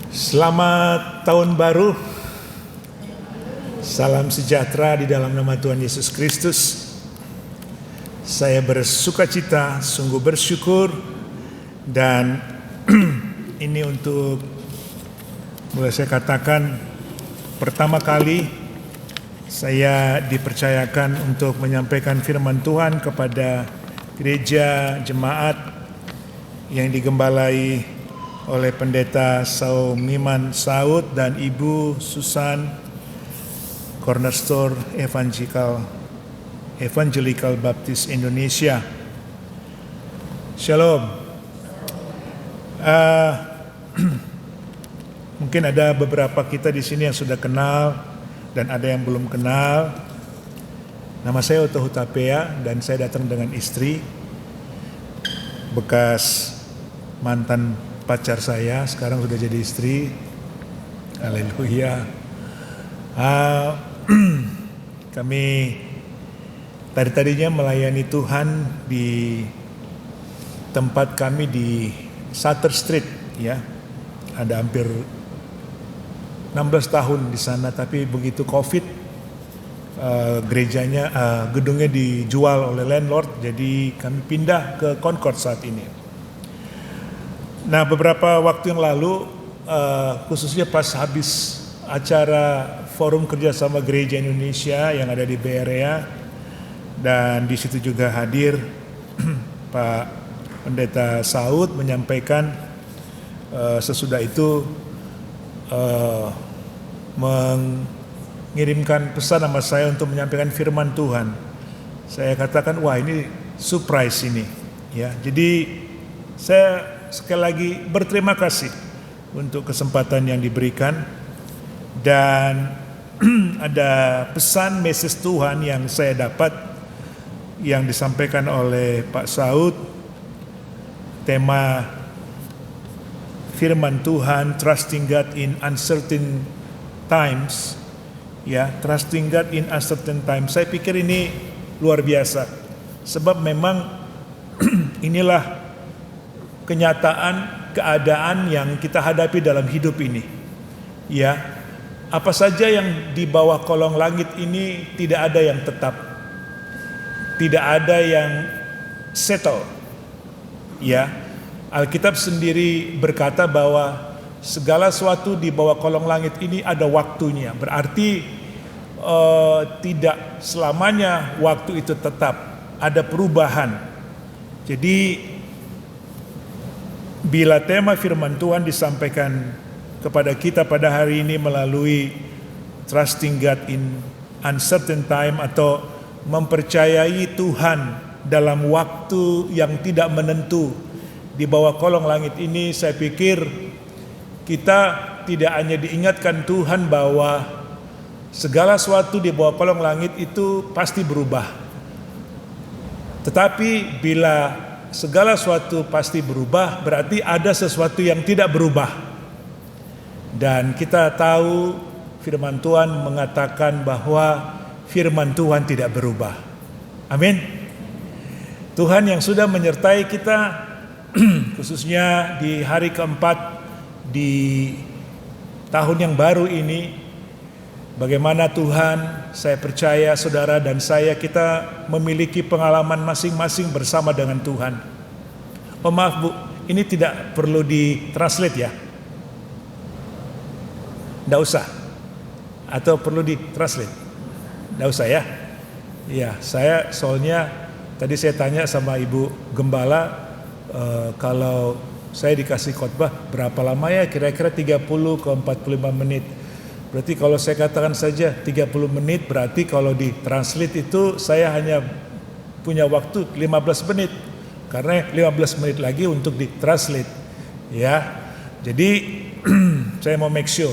Selamat tahun baru. Salam sejahtera di dalam nama Tuhan Yesus Kristus. Saya bersukacita, sungguh bersyukur, dan ini untuk boleh saya katakan pertama kali saya dipercayakan untuk menyampaikan firman Tuhan kepada gereja jemaat yang digembalai oleh Pendeta Saumiman Saud dan Ibu Susan, Cornerstone Evangelical Baptist Indonesia. Shalom. Mungkin ada beberapa kita di sini yang sudah kenal dan ada yang belum kenal. Nama saya Otto Hutapea dan saya datang dengan istri, bekas mantan pacar saya, sekarang sudah jadi istri. Haleluya. Kami tadinya melayani Tuhan di tempat kami di Sutter Street, ya. Ada hampir 16 tahun di sana, tapi begitu Covid, gedungnya dijual oleh landlord, jadi kami pindah ke Concord saat ini. Nah, beberapa waktu yang lalu, khususnya pas habis acara Forum Kerjasama Gereja Indonesia yang ada di Bay Area, dan di situ juga hadir Pak Pendeta Saud menyampaikan, sesudah itu mengirimkan pesan sama saya untuk menyampaikan firman Tuhan. Saya katakan, wah ini surprise ini, ya. Jadi saya sekali lagi berterima kasih untuk kesempatan yang diberikan, dan ada pesan message Tuhan yang saya dapat yang disampaikan oleh Pak Saud. Tema firman Tuhan, trusting God in uncertain times, ya, trusting God in uncertain times. Saya pikir ini luar biasa, sebab memang inilah kenyataan, keadaan yang kita hadapi dalam hidup ini, ya. Apa saja yang di bawah kolong langit ini tidak ada yang tetap, tidak ada yang settle, ya. Alkitab sendiri berkata bahwa segala sesuatu di bawah kolong langit ini ada waktunya. Berarti tidak selamanya waktu itu tetap, ada perubahan. Jadi bila tema firman Tuhan disampaikan kepada kita pada hari ini melalui trusting God in uncertain time, atau mempercayai Tuhan dalam waktu yang tidak menentu di bawah kolong langit ini, saya pikir kita tidak hanya diingatkan Tuhan bahwa segala sesuatu di bawah kolong langit itu pasti berubah, tetapi bila segala sesuatu pasti berubah, berarti ada sesuatu yang tidak berubah. Dan kita tahu firman Tuhan mengatakan bahwa firman Tuhan tidak berubah. Amin. Tuhan yang sudah menyertai kita khususnya di hari keempat di tahun yang baru ini, bagaimana Tuhan, saya percaya saudara dan saya, kita memiliki pengalaman masing-masing bersama dengan Tuhan. Oh maaf Bu, ini tidak perlu ditranslate ya? Tidak usah? Atau perlu ditranslate? Tidak usah ya? Ya, saya soalnya tadi saya tanya sama Ibu Gembala, kalau saya dikasih khotbah berapa lama ya, kira-kira 30 ke 45 menit. Berarti kalau saya katakan saja 30 menit, berarti kalau ditranslate itu saya hanya punya waktu 15 menit. Karena 15 menit lagi untuk ditranslate, ya. Jadi saya mau make sure.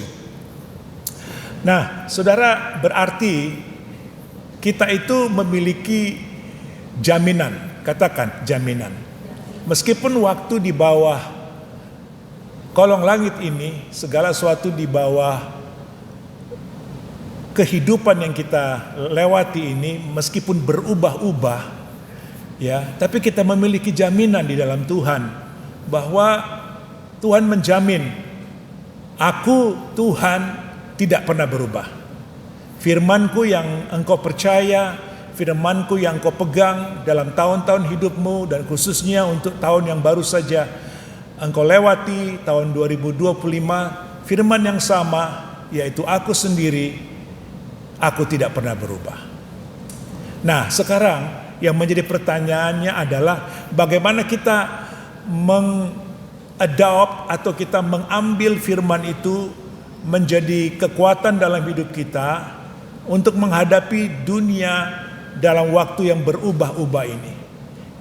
Nah, saudara, berarti kita itu memiliki jaminan, katakan jaminan. Meskipun waktu di bawah kolong langit ini, segala sesuatu di bawah kehidupan yang kita lewati ini meskipun berubah-ubah, ya, tapi kita memiliki jaminan di dalam Tuhan bahwa Tuhan menjamin Aku Tuhan tidak pernah berubah. Firman-Ku yang engkau percaya, firman-Ku yang engkau pegang dalam tahun-tahun hidupmu, dan khususnya untuk tahun yang baru saja engkau lewati, tahun 2025, firman yang sama, yaitu aku sendiri, aku tidak pernah berubah. Nah, sekarang yang menjadi pertanyaannya adalah bagaimana kita mengadopt atau kita mengambil firman itu menjadi kekuatan dalam hidup kita untuk menghadapi dunia dalam waktu yang berubah-ubah ini.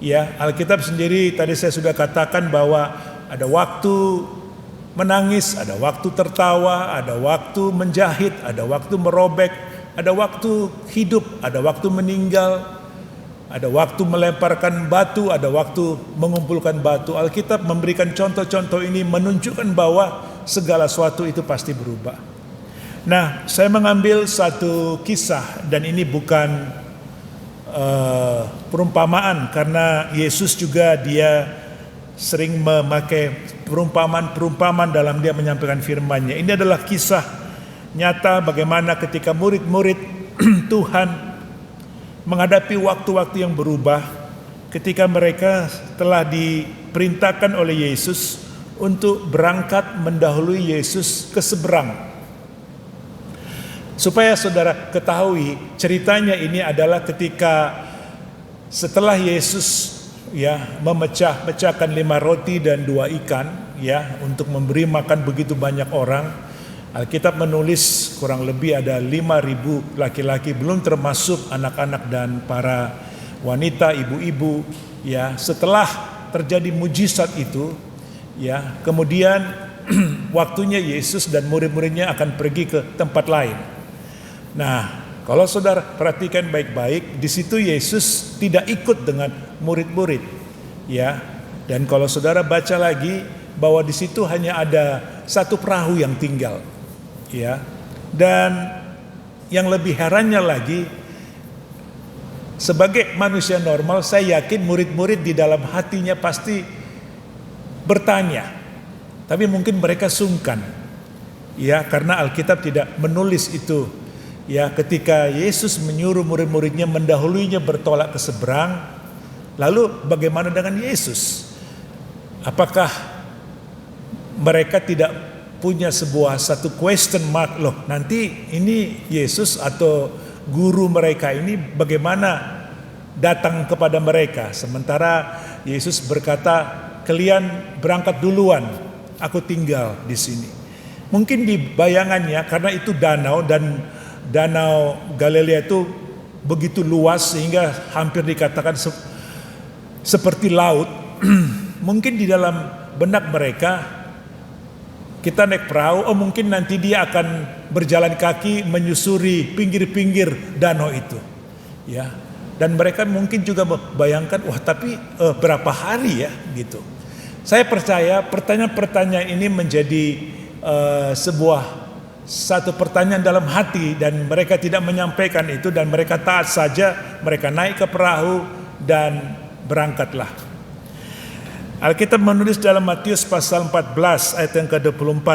Ya, Alkitab sendiri tadi saya sudah katakan bahwa ada waktu menangis, ada waktu tertawa, ada waktu menjahit, ada waktu merobek, ada waktu hidup, ada waktu meninggal, ada waktu melemparkan batu, ada waktu mengumpulkan batu. Alkitab memberikan contoh-contoh ini menunjukkan bahwa segala sesuatu itu pasti berubah. Nah, saya mengambil satu kisah, dan ini bukan perumpamaan, karena Yesus juga dia sering memakai perumpamaan dalam dia menyampaikan firman-Nya. Ini adalah kisah nyata bagaimana ketika murid-murid Tuhan menghadapi waktu-waktu yang berubah, ketika mereka telah diperintahkan oleh Yesus untuk berangkat mendahului Yesus ke seberang. Supaya saudara ketahui, ceritanya ini adalah ketika setelah Yesus memecahkan 5 roti dan 2 ikan untuk memberi makan begitu banyak orang. Alkitab menulis kurang lebih ada 5.000 laki-laki, belum termasuk anak-anak dan para wanita, ibu-ibu. Setelah terjadi mujizat itu, kemudian waktunya Yesus dan murid-muridnya akan pergi ke tempat lain. Nah, kalau saudara perhatikan baik-baik, di situ Yesus tidak ikut dengan murid-murid, Dan kalau saudara baca lagi bahwa di situ hanya ada satu perahu yang tinggal. Dan yang lebih herannya lagi, sebagai manusia normal, saya yakin murid-murid di dalam hatinya pasti bertanya, tapi mungkin mereka sungkan, karena Alkitab tidak menulis itu. Ketika Yesus menyuruh murid-muridnya mendahuluinya bertolak ke seberang, lalu bagaimana dengan Yesus? Apakah mereka tidak punya satu question mark, loh nanti ini Yesus atau guru mereka ini bagaimana datang kepada mereka, sementara Yesus berkata, kalian berangkat duluan, aku tinggal di sini. Mungkin di bayangannya, karena itu danau, dan danau Galilea itu begitu luas sehingga hampir dikatakan seperti laut. Mungkin di dalam benak mereka, kita naik perahu, mungkin nanti dia akan berjalan kaki menyusuri pinggir-pinggir danau itu. Dan mereka mungkin juga membayangkan, tapi berapa hari gitu. Saya percaya pertanyaan-pertanyaan ini menjadi satu pertanyaan dalam hati, dan mereka tidak menyampaikan itu, dan mereka taat saja, mereka naik ke perahu dan berangkatlah. Alkitab menulis dalam Matius pasal 14 ayat yang ke-24,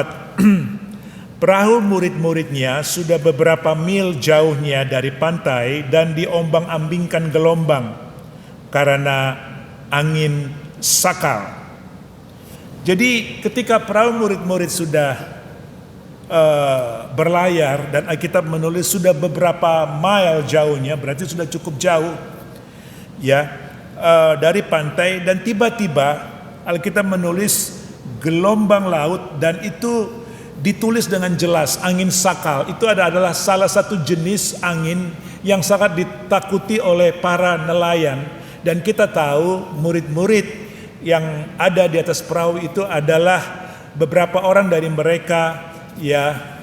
perahu murid-muridnya sudah beberapa mil jauhnya dari pantai dan diombang-ambingkan gelombang karena angin sakal. Jadi ketika perahu murid-murid sudah berlayar, dan Alkitab menulis sudah beberapa mile jauhnya, berarti sudah cukup jauh dari pantai, dan tiba-tiba Alkitab menulis gelombang laut, dan itu ditulis dengan jelas angin sakal. Itu adalah salah satu jenis angin yang sangat ditakuti oleh para nelayan, dan kita tahu murid-murid yang ada di atas perahu itu adalah beberapa orang dari mereka,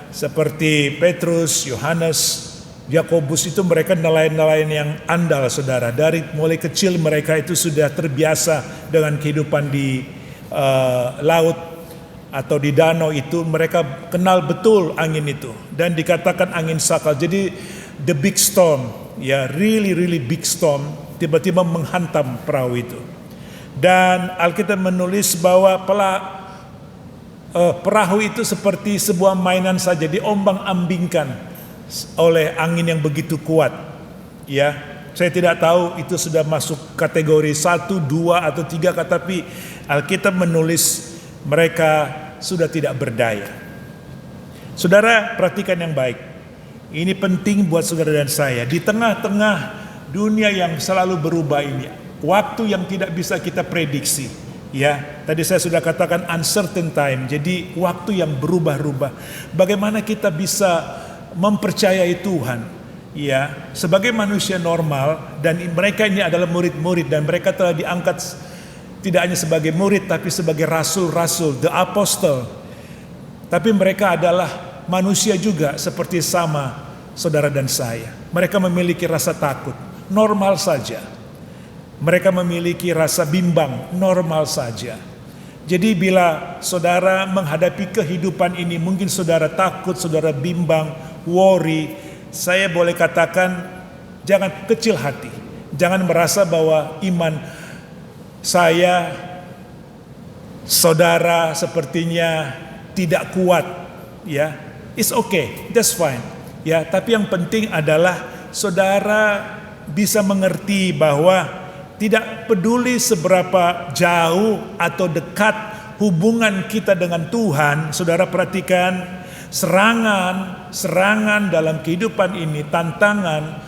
seperti Petrus, Yohanes, Yakobus, itu mereka nelayan-nelayan yang andal, saudara. Dari mulai kecil mereka itu sudah terbiasa dengan kehidupan di laut atau di danau itu. Mereka kenal betul angin itu, dan dikatakan angin sakal. Jadi the big storm, really big storm, tiba-tiba menghantam perahu itu. Dan Alkitab menulis bahwa perahu itu seperti sebuah mainan saja, diombang-ambingkan oleh angin yang begitu kuat. Ya, saya tidak tahu itu sudah masuk kategori 1, 2 atau 3, tetapi Alkitab menulis mereka sudah tidak berdaya. Saudara, perhatikan yang baik. Ini penting buat saudara dan saya. Di tengah-tengah dunia yang selalu berubah ini, waktu yang tidak bisa kita prediksi. Ya, tadi saya sudah katakan uncertain time. Jadi waktu yang berubah-ubah. Bagaimana kita bisa mempercayai Tuhan? Ya, sebagai manusia normal, dan mereka ini adalah murid-murid, dan mereka telah diangkat tidak hanya sebagai murid tapi sebagai rasul-rasul, the apostle. Tapi mereka adalah manusia juga seperti sama saudara dan saya. Mereka memiliki rasa takut, normal saja. Mereka memiliki rasa bimbang, normal saja. Jadi bila saudara menghadapi kehidupan ini, mungkin saudara takut, saudara bimbang, worry, saya boleh katakan jangan kecil hati. Jangan merasa bahwa iman saya, saudara sepertinya tidak kuat. Ya, it's okay, that's fine. Ya, tapi yang penting adalah saudara bisa mengerti bahwa tidak peduli seberapa jauh atau dekat hubungan kita dengan Tuhan, saudara perhatikan serangan dalam kehidupan ini, tantangan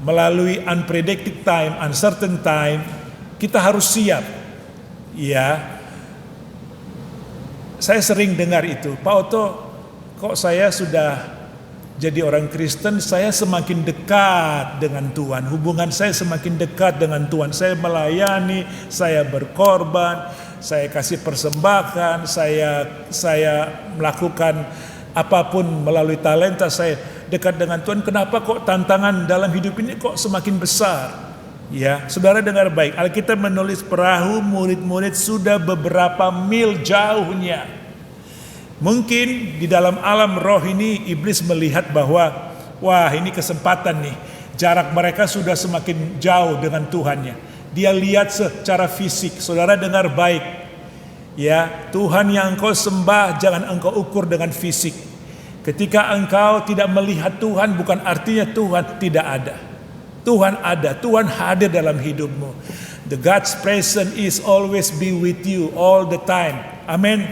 melalui unpredicted time, uncertain time, kita harus siap. Ya, saya sering dengar itu, Pak Otto, kok saya sudah jadi orang Kristen, saya semakin dekat dengan Tuhan. Hubungan saya semakin dekat dengan Tuhan. Saya melayani, saya berkorban, saya kasih persembahan, saya melakukan apapun melalui talenta saya dekat dengan Tuhan. Kenapa kok tantangan dalam hidup ini kok semakin besar? Ya, saudara dengar baik. Alkitab menulis perahu murid-murid sudah beberapa mil jauhnya. Mungkin di dalam alam roh ini iblis melihat bahwa wah, ini kesempatan nih. Jarak mereka sudah semakin jauh dengan Tuhannya. Dia lihat secara fisik. Saudara dengar baik. Ya, Tuhan yang engkau sembah jangan engkau ukur dengan fisik. Ketika engkau tidak melihat Tuhan, bukan artinya Tuhan tidak ada. Tuhan ada, Tuhan hadir dalam hidupmu. The God's presence is always be with you all the time. Amin.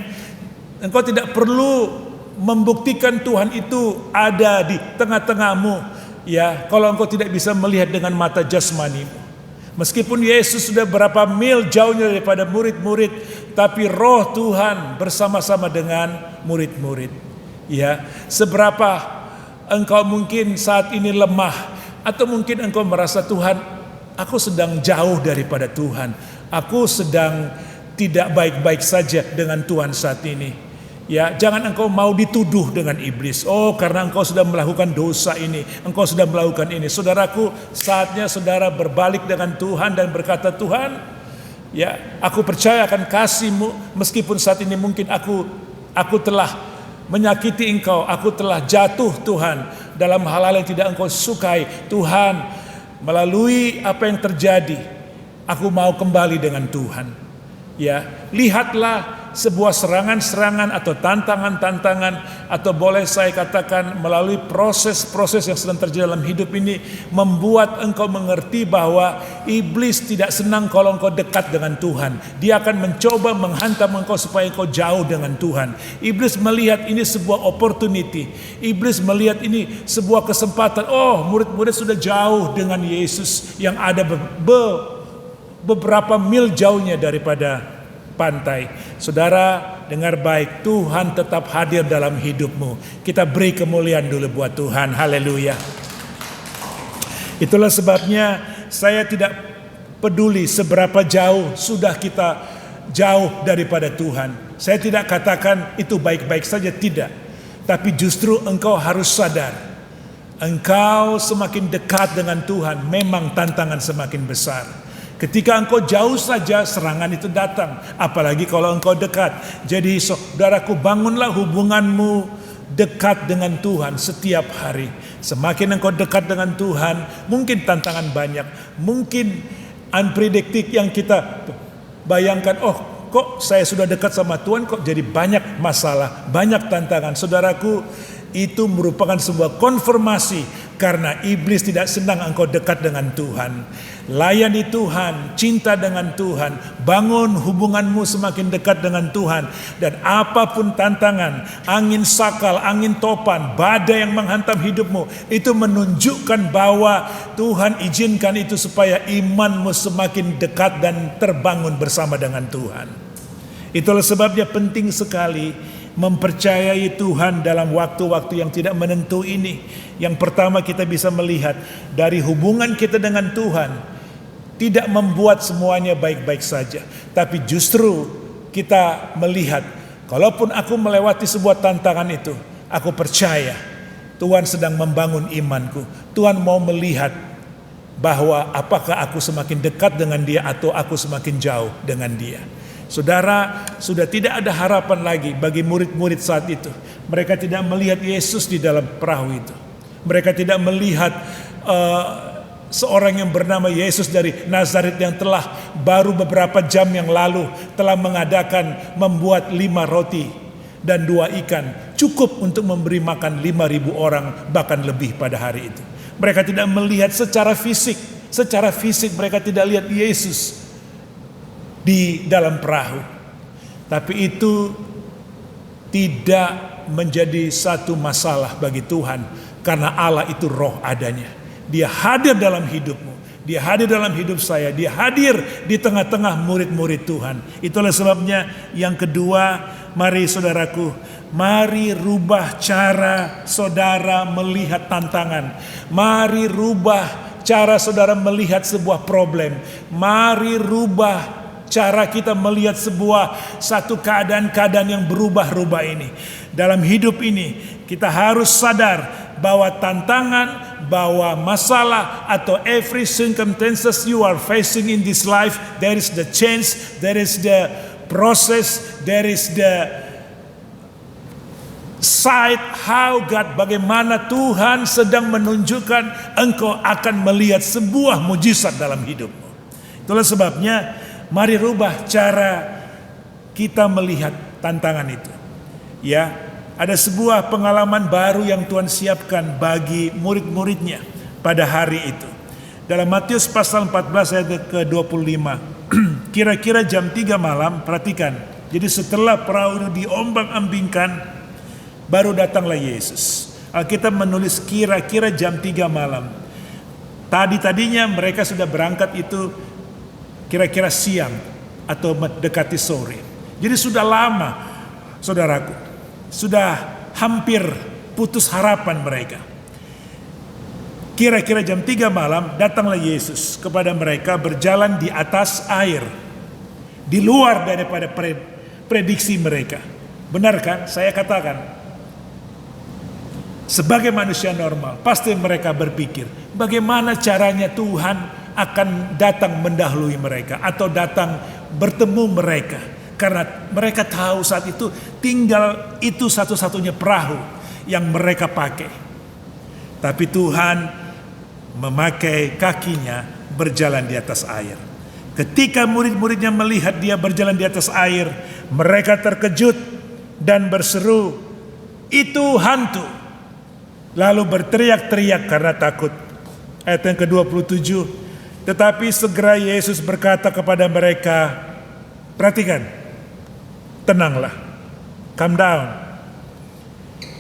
Engkau tidak perlu membuktikan Tuhan itu ada di tengah-tengahmu. Ya, kalau engkau tidak bisa melihat dengan mata jasmanimu. Meskipun Yesus sudah berapa mil jauhnya daripada murid-murid, tapi roh Tuhan bersama-sama dengan murid-murid. Ya, seberapa engkau mungkin saat ini lemah, atau mungkin engkau merasa Tuhan, aku sedang jauh daripada Tuhan. Aku sedang tidak baik-baik saja dengan Tuhan saat ini. Ya, jangan engkau mau dituduh dengan iblis. Oh, karena engkau sudah melakukan dosa ini, engkau sudah melakukan ini. Saudaraku, saatnya saudara berbalik dengan Tuhan dan berkata, Tuhan, ya, aku percaya akan kasih-Mu meskipun saat ini mungkin aku telah menyakiti engkau, aku telah jatuh Tuhan dalam hal-hal yang tidak engkau sukai. Tuhan, melalui apa yang terjadi, aku mau kembali dengan Tuhan. Ya, lihatlah sebuah serangan-serangan atau tantangan-tantangan, atau boleh saya katakan melalui proses-proses yang sedang terjadi dalam hidup ini, membuat engkau mengerti bahwa iblis tidak senang kalau engkau dekat dengan Tuhan. Dia akan mencoba menghantam engkau supaya engkau jauh dengan Tuhan. Iblis melihat ini sebuah opportunity. Iblis melihat ini sebuah kesempatan. Oh, murid-murid sudah jauh dengan Yesus yang ada beberapa mil jauhnya daripada pantai. Saudara, dengar baik, Tuhan tetap hadir dalam hidupmu. Kita beri kemuliaan dulu buat Tuhan. Haleluya. Itulah sebabnya saya tidak peduli seberapa jauh sudah kita jauh daripada Tuhan. Saya tidak katakan itu baik-baik saja, tidak. Tapi justru engkau harus sadar, engkau semakin dekat dengan Tuhan, memang tantangan semakin besar. Ketika engkau jauh saja, serangan itu datang. Apalagi kalau engkau dekat. Jadi saudaraku, bangunlah hubunganmu dekat dengan Tuhan setiap hari. Semakin engkau dekat dengan Tuhan, mungkin tantangan banyak. Mungkin unpredicted yang kita bayangkan, oh kok saya sudah dekat sama Tuhan kok jadi banyak masalah, banyak tantangan. Saudaraku, itu merupakan sebuah konfirmasi karena iblis tidak senang engkau dekat dengan Tuhan. Layani Tuhan, cinta dengan Tuhan, bangun hubunganmu semakin dekat dengan Tuhan. Dan apapun tantangan, angin sakal, angin topan, badai yang menghantam hidupmu, itu menunjukkan bahwa Tuhan izinkan itu supaya imanmu semakin dekat dan terbangun bersama dengan Tuhan. Itulah sebabnya penting sekali mempercayai Tuhan dalam waktu-waktu yang tidak menentu ini. Yang pertama, kita bisa melihat dari hubungan kita dengan Tuhan tidak membuat semuanya baik-baik saja, tapi justru kita melihat kalaupun aku melewati sebuah tantangan itu, aku percaya Tuhan sedang membangun imanku. Tuhan mau melihat bahwa apakah aku semakin dekat dengan Dia atau aku semakin jauh dengan Dia. Saudara, sudah tidak ada harapan lagi bagi murid-murid saat itu. Mereka tidak melihat Yesus di dalam perahu itu. Mereka tidak melihat seorang yang bernama Yesus dari Nazaret yang telah baru beberapa jam yang lalu telah membuat 5 roti dan 2 ikan, cukup untuk memberi makan 5.000 orang, bahkan lebih pada hari itu. Mereka tidak melihat secara fisik. Secara fisik mereka tidak lihat Yesus di dalam perahu. Tapi itu tidak menjadi satu masalah bagi Tuhan, karena Allah itu roh adanya. Dia hadir dalam hidupmu, Dia hadir dalam hidup saya, Dia hadir di tengah-tengah murid-murid Tuhan. Itulah sebabnya yang kedua, mari saudaraku, mari rubah cara saudara melihat tantangan. Mari rubah cara saudara melihat sebuah problem. Mari rubah cara kita melihat satu keadaan-keadaan yang berubah-ubah ini. Dalam hidup ini kita harus sadar bahwa tantangan, bahwa masalah atau every circumstances you are facing in this life, there is the change, there is the process, there is the side how God, bagaimana Tuhan sedang menunjukkan engkau akan melihat sebuah mujizat dalam hidupmu. Itulah sebabnya mari rubah cara kita melihat tantangan itu. Ya, ada sebuah pengalaman baru yang Tuhan siapkan bagi murid-muridnya pada hari itu. Dalam Matius pasal 14 ayat ke-25. Kira-kira jam 3 malam, perhatikan. Jadi setelah perahu diombang-ambingkan, baru datanglah Yesus. Alkitab menulis kira-kira jam 3 malam. Tadinya mereka sudah berangkat itu kira-kira siang atau mendekati sore. Jadi sudah lama, saudaraku, sudah hampir putus harapan mereka. Kira-kira jam 3 malam datanglah Yesus kepada mereka berjalan di atas air, di luar daripada prediksi mereka. Benar kan? Saya katakan, sebagai manusia normal pasti mereka berpikir bagaimana caranya Tuhan akan datang mendahului mereka atau datang bertemu mereka, karena mereka tahu saat itu tinggal itu satu-satunya perahu yang mereka pakai. Tapi Tuhan memakai kakinya berjalan di atas air. Ketika murid-muridnya melihat dia berjalan di atas air, mereka terkejut dan berseru, "Itu hantu!" Lalu berteriak-teriak karena takut. Ayat yang ke-27. Tetapi segera Yesus berkata kepada mereka, perhatikan, tenanglah, calm down,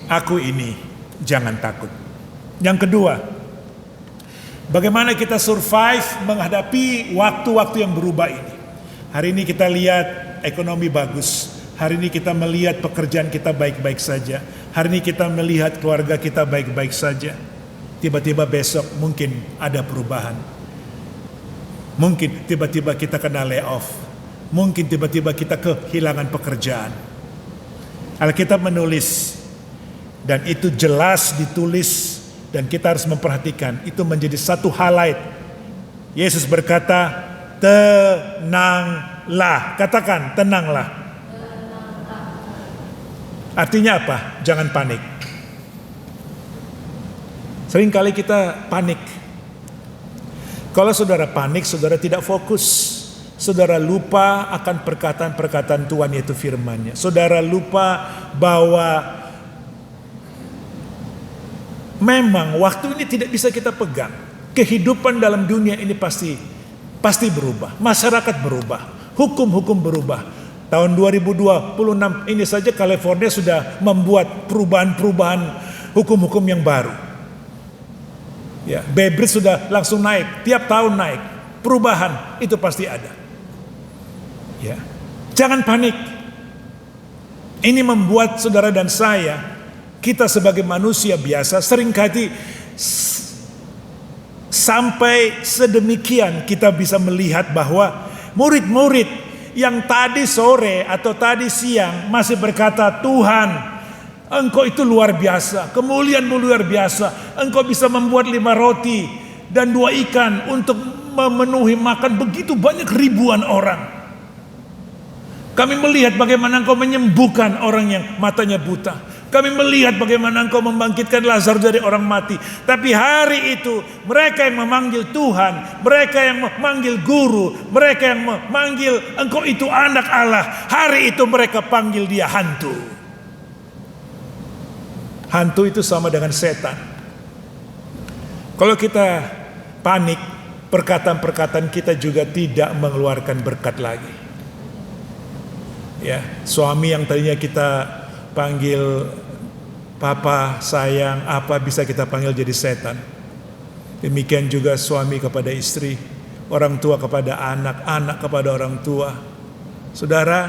aku ini, jangan takut. Yang kedua, bagaimana kita survive menghadapi waktu-waktu yang berubah ini. Hari ini kita lihat ekonomi bagus, hari ini kita melihat pekerjaan kita baik-baik saja, hari ini kita melihat keluarga kita baik-baik saja. Tiba-tiba besok mungkin ada perubahan. Mungkin tiba-tiba kita kena layoff. Mungkin tiba-tiba kita kehilangan pekerjaan. Alkitab menulis, dan itu jelas ditulis, dan kita harus memperhatikan. Itu menjadi satu highlight. Yesus berkata, tenanglah. Katakan, tenanglah. Artinya apa? Jangan panik. Seringkali kita panik. Kalau saudara panik, saudara tidak fokus. saudara lupa akan perkataan-perkataan Tuhan, yaitu firman-Nya. Saudara lupa bahwa memang waktu ini tidak bisa kita pegang. Kehidupan dalam dunia ini pasti berubah. Masyarakat berubah, hukum-hukum berubah. Tahun 2026 ini saja California sudah membuat perubahan-perubahan hukum-hukum yang baru. Ya, Bebrich sudah langsung naik, tiap tahun naik. Perubahan itu pasti ada. Ya. Jangan panik. Ini membuat saudara dan saya, kita sebagai manusia biasa, seringkali sampai sedemikian kita bisa melihat bahwa murid-murid yang tadi sore atau tadi siang masih berkata, Tuhan, Engkau itu luar biasa, kemuliaan-Mu luar biasa. Engkau bisa membuat 5 roti dan 2 ikan untuk memenuhi makan begitu banyak ribuan orang. Kami melihat bagaimana Engkau menyembuhkan orang yang matanya buta. Kami melihat bagaimana Engkau membangkitkan Lazarus dari orang mati. Tapi hari itu mereka yang memanggil Tuhan, mereka yang memanggil guru, mereka yang memanggil Engkau itu anak Allah, hari itu mereka panggil dia hantu. Hantu itu sama dengan setan. Kalau kita panik, perkataan-perkataan kita juga tidak mengeluarkan berkat lagi. Ya, suami yang tadinya kita panggil papa, sayang, apa bisa kita panggil jadi setan. Demikian juga suami kepada istri, orang tua kepada anak, anak kepada orang tua. Saudara,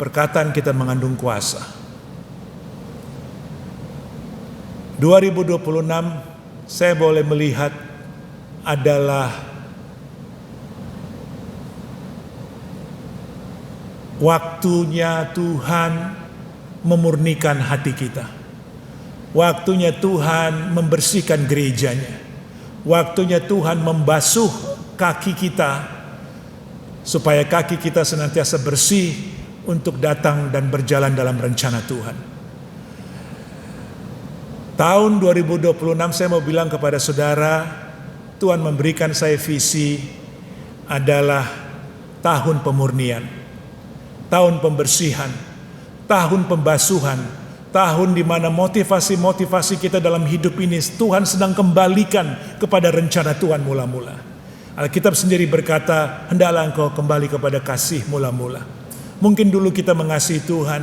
perkataan kita mengandung kuasa. 2026 saya boleh melihat adalah waktunya Tuhan memurnikan hati kita. Waktunya Tuhan membersihkan gerejanya. Waktunya Tuhan membasuh kaki kita supaya kaki kita senantiasa bersih untuk datang dan berjalan dalam rencana Tuhan. Tahun 2026 saya mau bilang kepada saudara, Tuhan memberikan saya visi adalah tahun pemurnian, tahun pembersihan, tahun pembasuhan, tahun di mana motivasi-motivasi kita dalam hidup ini Tuhan sedang kembalikan kepada rencana Tuhan mula-mula. Alkitab sendiri berkata, hendaklah engkau kembali kepada kasih mula-mula. Mungkin dulu kita mengasihi Tuhan,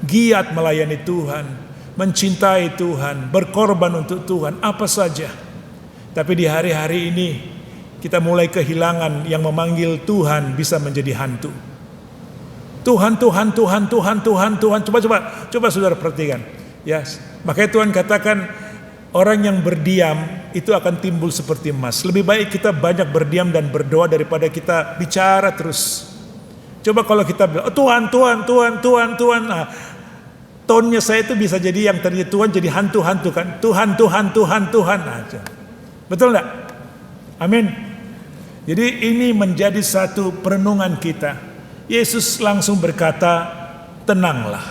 giat melayani Tuhan, mencintai Tuhan, berkorban untuk Tuhan, apa saja. Tapi di hari-hari ini kita mulai kehilangan yang memanggil Tuhan bisa menjadi hantu. Tuhan, Tuhan, Tuhan, Tuhan, Tuhan, Tuhan. Coba saudara perhatikan. Ya, makanya Tuhan katakan orang yang berdiam itu akan timbul seperti emas. Lebih baik kita banyak berdiam dan berdoa daripada kita bicara terus. Coba kalau kita bilang, oh, Tuhan, Tuhan, Tuhan, Tuhan, Tuhan. Nah, tonnya saya itu bisa jadi yang tadinya Tuhan jadi hantu-hantu kan. Tuhan, Tuhan, Tuhan, Tuhan aja. Betul enggak? Amin. Jadi ini menjadi satu perenungan kita. Yesus langsung berkata, tenanglah.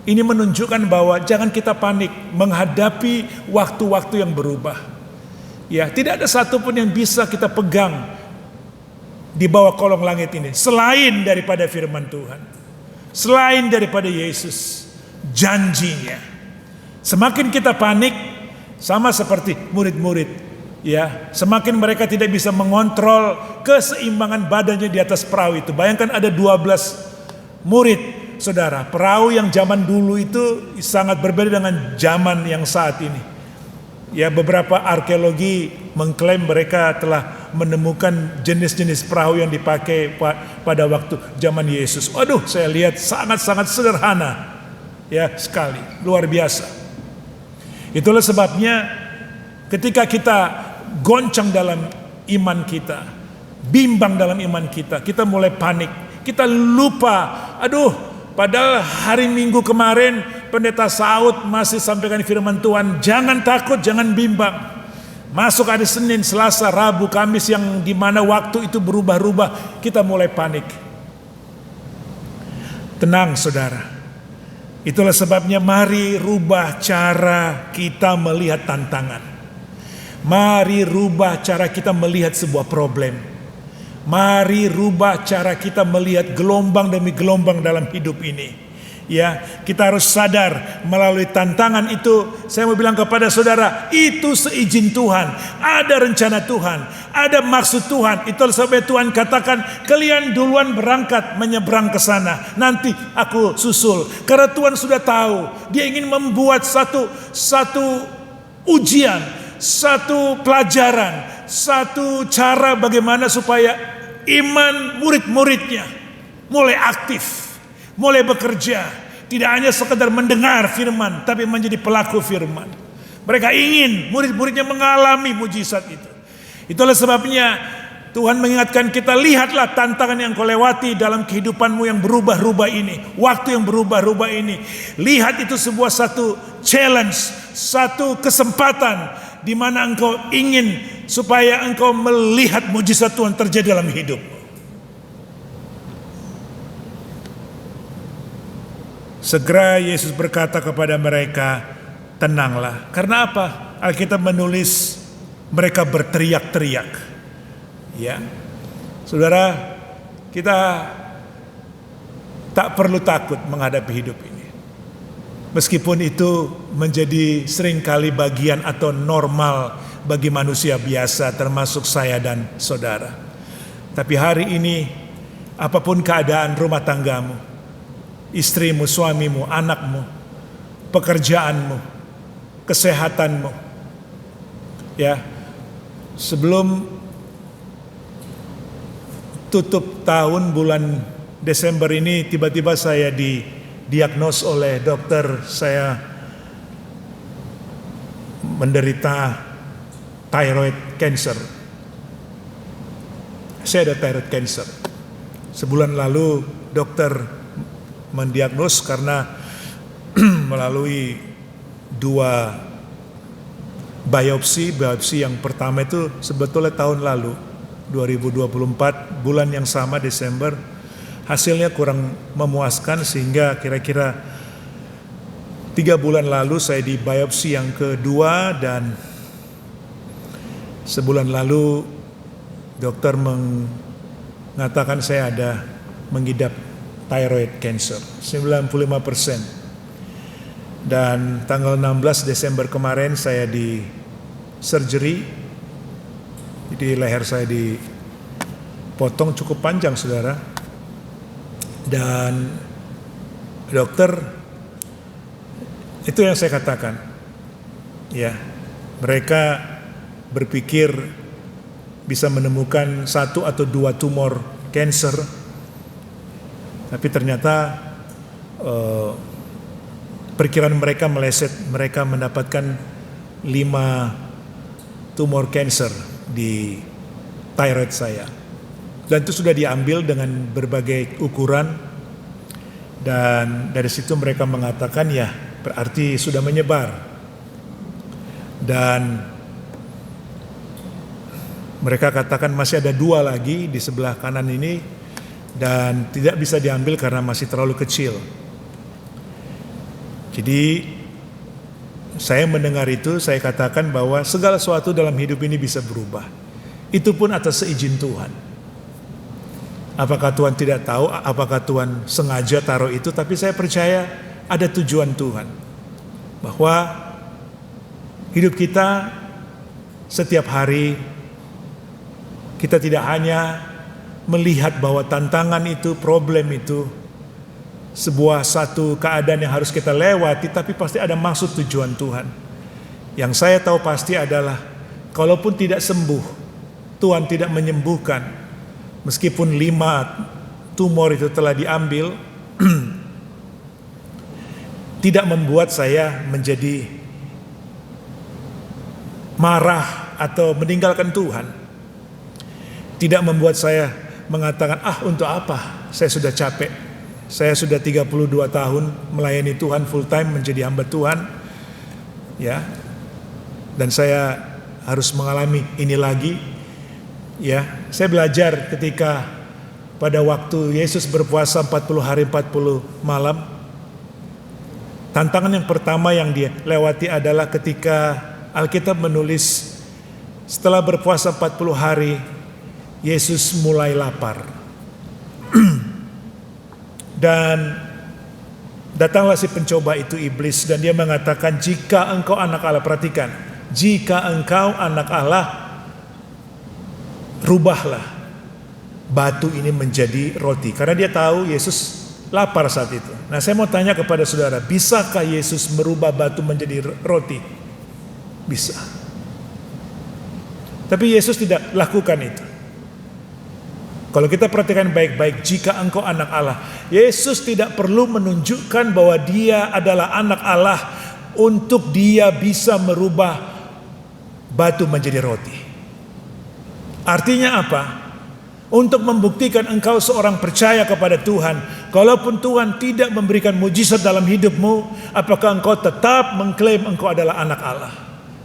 Ini menunjukkan bahwa jangan kita panik menghadapi waktu-waktu yang berubah. Ya, tidak ada satupun yang bisa kita pegang di bawah kolong langit ini selain daripada firman Tuhan. Selain daripada Yesus, janjinya. Semakin kita panik, sama seperti murid-murid, ya, semakin mereka tidak bisa mengontrol keseimbangan badannya di atas perahu itu. Bayangkan ada 12 murid, saudara. Perahu yang zaman dulu itu sangat berbeda dengan zaman yang saat ini. Ya, beberapa arkeologi mengklaim mereka telah menemukan jenis-jenis perahu yang dipakai pada waktu zaman Yesus. Waduh, saya lihat sangat-sangat sederhana. Ya, sekali, luar biasa. Itulah sebabnya ketika kita goncang dalam iman kita, bimbang dalam iman kita, kita mulai panik, kita lupa, aduh, padahal hari Minggu kemarin Pendeta Saud masih sampaikan firman Tuhan, jangan takut, jangan bimbang. Masuk hari Senin, Selasa, Rabu, Kamis yang dimana waktu itu berubah-ubah, kita mulai panik. Tenang saudara. Itulah sebabnya mari rubah cara kita melihat tantangan. Mari rubah cara kita melihat sebuah problem. Mari rubah cara kita melihat gelombang demi gelombang dalam hidup ini. Ya, kita harus sadar melalui tantangan itu. Saya mau bilang kepada saudara, itu seizin Tuhan. Ada rencana Tuhan, ada maksud Tuhan. Itu sebab Tuhan katakan, kalian duluan berangkat menyeberang ke sana, nanti aku susul. Karena Tuhan sudah tahu, Dia ingin membuat satu ujian, satu pelajaran, satu cara bagaimana supaya iman murid-muridnya mulai aktif, mulai bekerja. Tidak hanya sekedar mendengar firman, tapi menjadi pelaku firman. Mereka ingin murid-muridnya mengalami mujizat itu. Itulah sebabnya Tuhan mengingatkan kita, lihatlah tantangan yang kau lewati dalam kehidupanmu yang berubah-ubah ini. Waktu yang berubah-ubah ini. Lihat itu sebuah satu challenge, satu kesempatan di mana engkau ingin supaya engkau melihat mujizat Tuhan terjadi dalam hidupmu. Segera Yesus berkata kepada mereka, tenanglah. Karena apa? Alkitab menulis mereka berteriak-teriak. Ya, saudara, kita tak perlu takut menghadapi hidup ini. Meskipun itu menjadi seringkali bagian atau normal bagi manusia biasa, termasuk saya dan saudara. Tapi hari ini, apapun keadaan rumah tanggamu, istrimu, suamimu, anakmu, pekerjaanmu, kesehatanmu. Ya, sebelum tutup tahun bulan Desember ini, tiba-tiba saya didiagnos oleh dokter saya menderita thyroid cancer. Saya ada thyroid cancer. Sebulan lalu dokter mendiagnos karena melalui 2 biopsi yang pertama itu sebetulnya tahun lalu 2024 bulan yang sama Desember, hasilnya kurang memuaskan sehingga kira-kira 3 bulan lalu saya di biopsi yang kedua, dan sebulan lalu dokter mengatakan saya ada mengidap thyroid cancer 95%. Dan tanggal 16 Desember kemarin saya di surgery. Jadi leher saya dipotong cukup panjang, saudara. Dan dokter, itu yang saya katakan. Ya, mereka berpikir bisa menemukan 1 atau 2 tumor cancer. Tapi ternyata perkiraan mereka meleset. Mereka mendapatkan 5 tumor cancer di thyroid saya. Dan itu sudah diambil dengan berbagai ukuran. Dan dari situ mereka mengatakan ya berarti sudah menyebar. Dan mereka katakan masih ada 2 lagi di sebelah kanan ini, dan tidak bisa diambil karena masih terlalu kecil. Jadi saya mendengar itu, saya katakan bahwa segala sesuatu dalam hidup ini bisa berubah. Itu pun atas seizin Tuhan. Apakah Tuhan tidak tahu, apakah Tuhan sengaja taruh itu, tapi saya percaya ada tujuan Tuhan. Bahwa hidup kita setiap hari, kita tidak hanya melihat bahwa tantangan itu, problem itu sebuah satu keadaan yang harus kita lewati, tapi pasti ada maksud tujuan Tuhan. Yang saya tahu pasti adalah kalaupun tidak sembuh, Tuhan tidak menyembuhkan, meskipun 5 tumor itu telah diambil, tidak membuat saya menjadi marah atau meninggalkan Tuhan. Tidak membuat saya mengatakan, untuk apa? Saya sudah capek. Saya sudah 32 tahun melayani Tuhan full time, menjadi hamba Tuhan. Ya. Dan saya harus mengalami ini lagi. Ya, saya belajar ketika pada waktu Yesus berpuasa 40 hari 40 malam. Tantangan yang pertama yang dia lewati adalah ketika Alkitab menulis setelah berpuasa 40 hari Yesus mulai lapar. Dan datanglah si pencoba itu, iblis, dan dia mengatakan, jika engkau anak Allah, perhatikan, jika engkau anak Allah, rubahlah batu ini menjadi roti. Karena dia tahu Yesus lapar saat itu. Nah, saya mau tanya kepada saudara, bisakah Yesus merubah batu menjadi roti? Bisa. Tapi Yesus tidak lakukan itu. Kalau kita perhatikan baik-baik, jika engkau anak Allah, Yesus tidak perlu menunjukkan bahwa dia adalah anak Allah untuk dia bisa merubah batu menjadi roti. Artinya apa? Untuk membuktikan engkau seorang percaya kepada Tuhan, kalaupun Tuhan tidak memberikan mujizat dalam hidupmu, apakah engkau tetap mengklaim engkau adalah anak Allah?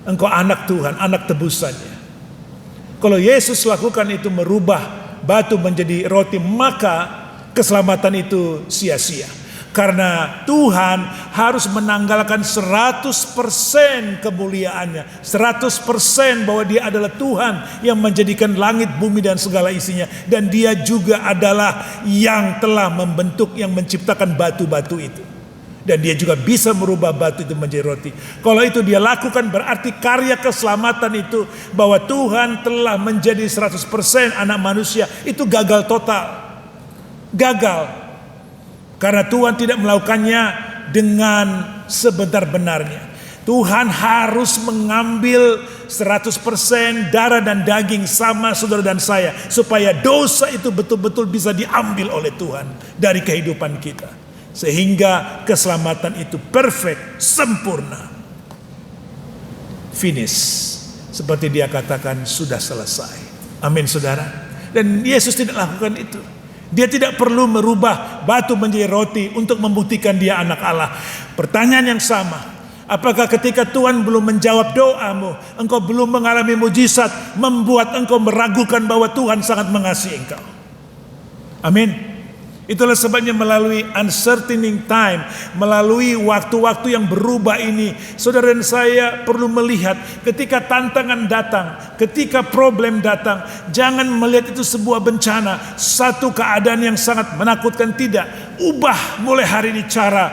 Engkau anak Tuhan, anak tebusannya. Kalau Yesus lakukan itu, merubah batu menjadi roti, maka keselamatan itu sia-sia. Karena Tuhan harus menanggalkan 100% kemuliaannya, 100% bahwa dia adalah Tuhan yang menjadikan langit, bumi dan segala isinya. Dan dia juga adalah yang telah membentuk, yang menciptakan batu-batu itu. Dan dia juga bisa merubah batu itu menjadi roti. Kalau itu dia lakukan, berarti karya keselamatan itu, bahwa Tuhan telah menjadi 100% anak manusia, itu gagal total. Gagal. Karena Tuhan tidak melakukannya dengan sebenar-benarnya. Tuhan harus mengambil 100% darah dan daging sama saudara dan saya, supaya dosa itu betul-betul bisa diambil oleh Tuhan dari kehidupan kita. Sehingga keselamatan itu perfect, sempurna. Finish. Seperti dia katakan, sudah selesai. Amin saudara. Dan Yesus tidak lakukan itu. Dia tidak perlu merubah batu menjadi roti untuk membuktikan dia anak Allah. Pertanyaan yang sama, apakah ketika Tuhan belum menjawab doamu, engkau belum mengalami mujizat, membuat engkau meragukan bahwa Tuhan sangat mengasihi engkau? Amin. Itulah sebabnya melalui uncertain time, melalui waktu-waktu yang berubah ini, saudara dan saya perlu melihat ketika tantangan datang, ketika problem datang, jangan melihat itu sebuah bencana, satu keadaan yang sangat menakutkan. Tidak. Ubah mulai hari ini cara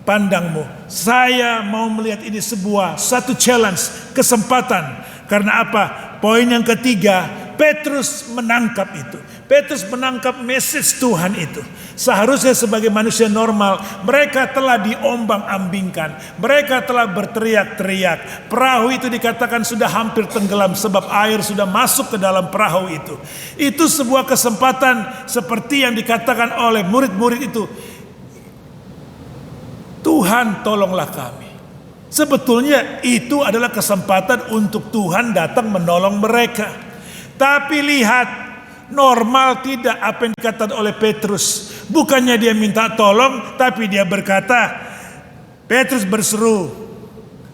pandangmu. Saya mau melihat ini satu challenge, kesempatan. Karena apa? Poin yang ketiga, Petrus menangkap itu. Petrus menangkap message Tuhan itu. Seharusnya sebagai manusia normal, mereka telah diombang-ambingkan, mereka telah berteriak-teriak. Perahu itu dikatakan sudah hampir tenggelam sebab air sudah masuk ke dalam perahu itu. Itu sebuah kesempatan seperti yang dikatakan oleh murid-murid itu. Tuhan, tolonglah kami. Sebetulnya itu adalah kesempatan untuk Tuhan datang menolong mereka. Tapi lihat, normal tidak apa yang dikatakan oleh Petrus. Bukannya dia minta tolong, tapi dia berkata, Petrus berseru,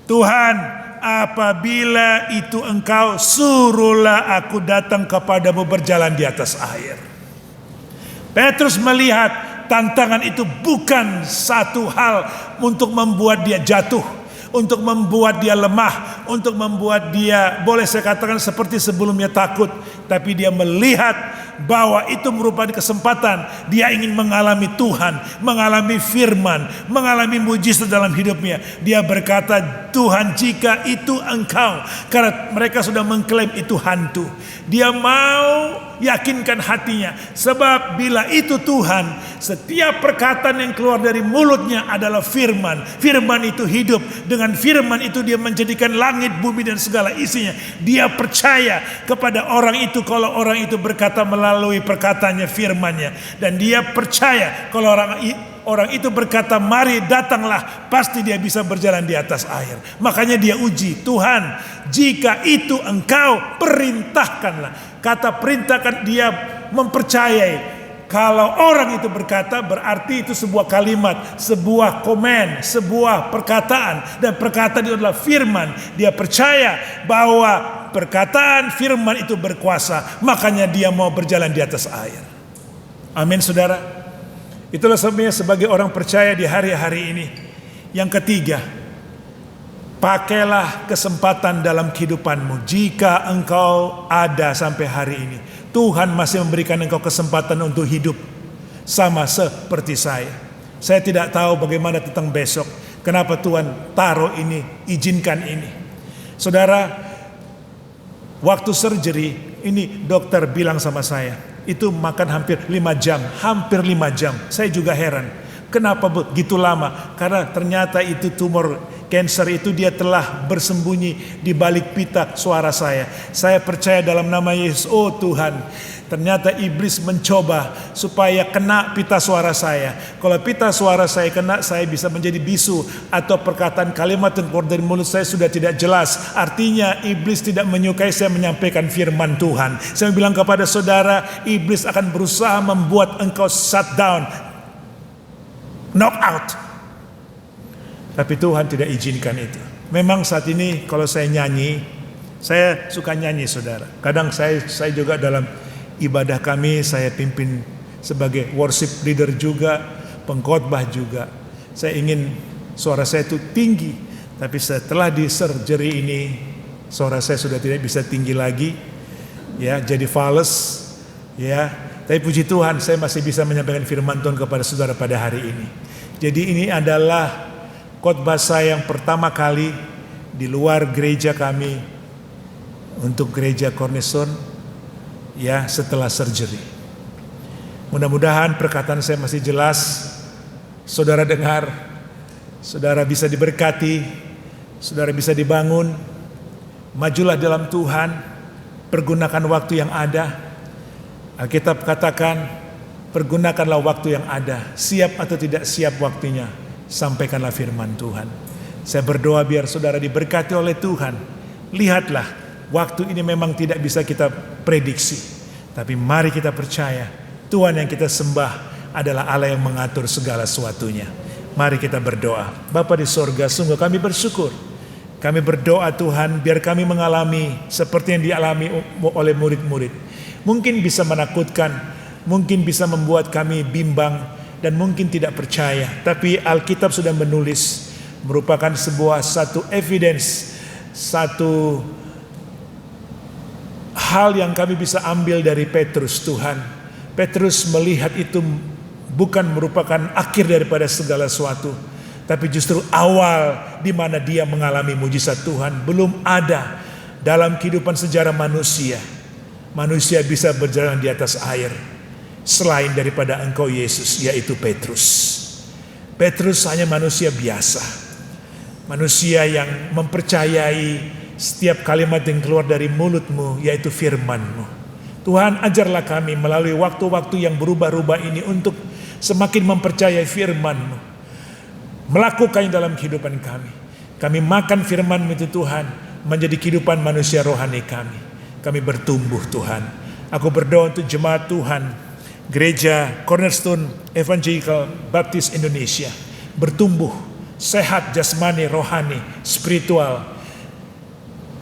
Tuhan, apabila itu engkau, suruhlah aku datang kepadamu berjalan di atas air. Petrus melihat tantangan itu bukan satu hal untuk membuat dia jatuh, untuk membuat dia lemah, untuk membuat dia, boleh saya katakan seperti sebelumnya, takut. Tapi dia melihat bahwa itu merupakan kesempatan. Dia ingin mengalami Tuhan, mengalami firman, mengalami mujizat dalam hidupnya. Dia berkata, Tuhan, jika itu engkau. Karena mereka sudah mengklaim itu hantu. Dia mau yakinkan hatinya. Sebab bila itu Tuhan, setiap perkataan yang keluar dari mulutnya adalah firman. Firman itu hidup. Dengan firman itu dia menjadikan langit, bumi dan segala isinya. Dia percaya kepada orang itu kalau orang itu berkata melalui perkataannya, firmannya. Dan dia percaya kalau orang itu berkata mari datanglah, pasti dia bisa berjalan di atas air. Makanya dia uji, Tuhan, jika itu engkau, perintahkanlah. Kata perintahkan, dia mempercayai. Kalau orang itu berkata, berarti itu sebuah kalimat, sebuah komen, sebuah perkataan. Dan perkataan itu adalah firman. Dia percaya bahwa perkataan firman itu berkuasa. Makanya dia mau berjalan di atas air. Amin saudara. Itulah sebabnya sebagai orang percaya di hari-hari ini. Yang ketiga, pakailah kesempatan dalam kehidupanmu. Jika engkau ada sampai hari ini, Tuhan masih memberikan engkau kesempatan untuk hidup sama seperti saya. Saya tidak tahu bagaimana tentang besok. Kenapa Tuhan taruh ini, izinkan ini. Saudara, waktu surgery ini dokter bilang sama saya, itu makan hampir 5 jam, hampir 5 jam. Saya juga heran, kenapa begitu lama? Karena ternyata itu tumor cancer itu dia telah bersembunyi di balik pita suara saya. Saya percaya dalam nama Yesus, oh Tuhan, ternyata iblis mencoba supaya kena pita suara saya. Kalau pita suara saya kena, saya bisa menjadi bisu, atau perkataan kalimat yang keluar dari mulut saya sudah tidak jelas. Artinya iblis tidak menyukai saya menyampaikan firman Tuhan. Saya bilang kepada saudara, iblis akan berusaha membuat engkau shut down, knock out. Tapi Tuhan tidak izinkan itu. Memang saat ini kalau saya nyanyi, saya suka nyanyi saudara. Kadang saya juga dalam ibadah kami, saya pimpin sebagai worship leader juga, pengkhotbah juga. Saya ingin suara saya itu tinggi, tapi setelah di surgery ini, suara saya sudah tidak bisa tinggi lagi, ya, jadi fals, ya. Tapi puji Tuhan, saya masih bisa menyampaikan firman Tuhan kepada saudara pada hari ini. Jadi ini adalah khotbah saya yang pertama kali di luar gereja kami untuk gereja Cornerstone, ya, setelah surgery. Mudah-mudahan perkataan saya masih jelas. Saudara dengar, saudara bisa diberkati, saudara bisa dibangun. Majulah dalam Tuhan, pergunakan waktu yang ada. Alkitab katakan, pergunakanlah waktu yang ada. Siap atau tidak siap waktunya, sampaikanlah firman Tuhan. Saya berdoa biar saudara diberkati oleh Tuhan. Lihatlah, waktu ini memang tidak bisa kita prediksi, tapi mari kita percaya Tuhan yang kita sembah adalah Allah yang mengatur segala sesuatunya. Mari kita berdoa. Bapa di sorga, sungguh kami bersyukur. Kami berdoa Tuhan, biar kami mengalami seperti yang dialami oleh murid-murid. Mungkin bisa menakutkan, mungkin bisa membuat kami bimbang, dan mungkin tidak percaya. Tapi Alkitab sudah menulis, merupakan satu evidence, satu hal yang kami bisa ambil dari Petrus. Tuhan, Petrus melihat itu bukan merupakan akhir daripada segala sesuatu, tapi justru awal di mana dia mengalami mujizat Tuhan. Belum ada dalam kehidupan sejarah manusia bisa berjalan di atas air selain daripada engkau Yesus, yaitu Petrus. Petrus hanya manusia biasa, manusia yang mempercayai setiap kalimat yang keluar dari mulutmu, yaitu firman-Mu. Tuhan, ajarlah kami melalui waktu-waktu yang berubah-ubah ini untuk semakin mempercayai firman-Mu, melakukannya dalam kehidupan kami. Kami makan firman-Mu itu Tuhan, menjadi kehidupan manusia rohani kami. Kami bertumbuh Tuhan. Aku berdoa untuk jemaat Tuhan, Gereja Cornerstone Evangelical Baptist Indonesia, bertumbuh, sehat jasmani, rohani, spiritual,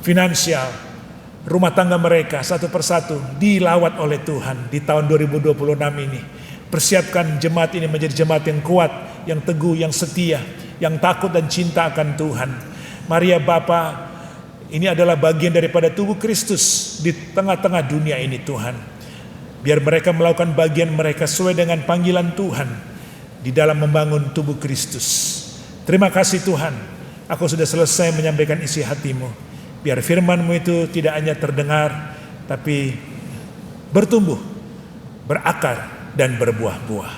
finansial. Rumah tangga mereka satu persatu dilawat oleh Tuhan di tahun 2026 ini. Persiapkan jemaat ini menjadi jemaat yang kuat, yang teguh, yang setia, yang takut dan cinta akan Tuhan. Mari ya Bapa, ini adalah bagian daripada tubuh Kristus di tengah-tengah dunia ini Tuhan. Biar mereka melakukan bagian mereka sesuai dengan panggilan Tuhan di dalam membangun tubuh Kristus. Terima kasih Tuhan, aku sudah selesai menyampaikan isi hatimu. Biar firman-Mu itu tidak hanya terdengar, tapi bertumbuh, berakar, dan berbuah-buah.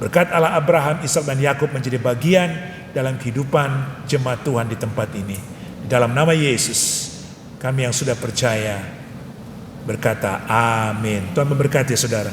Berkat Allah Abraham, Ishak, dan Yakub menjadi bagian dalam kehidupan jemaat Tuhan di tempat ini. Di dalam nama Yesus, kami yang sudah percaya berkata amin. Tuhan memberkati saudara.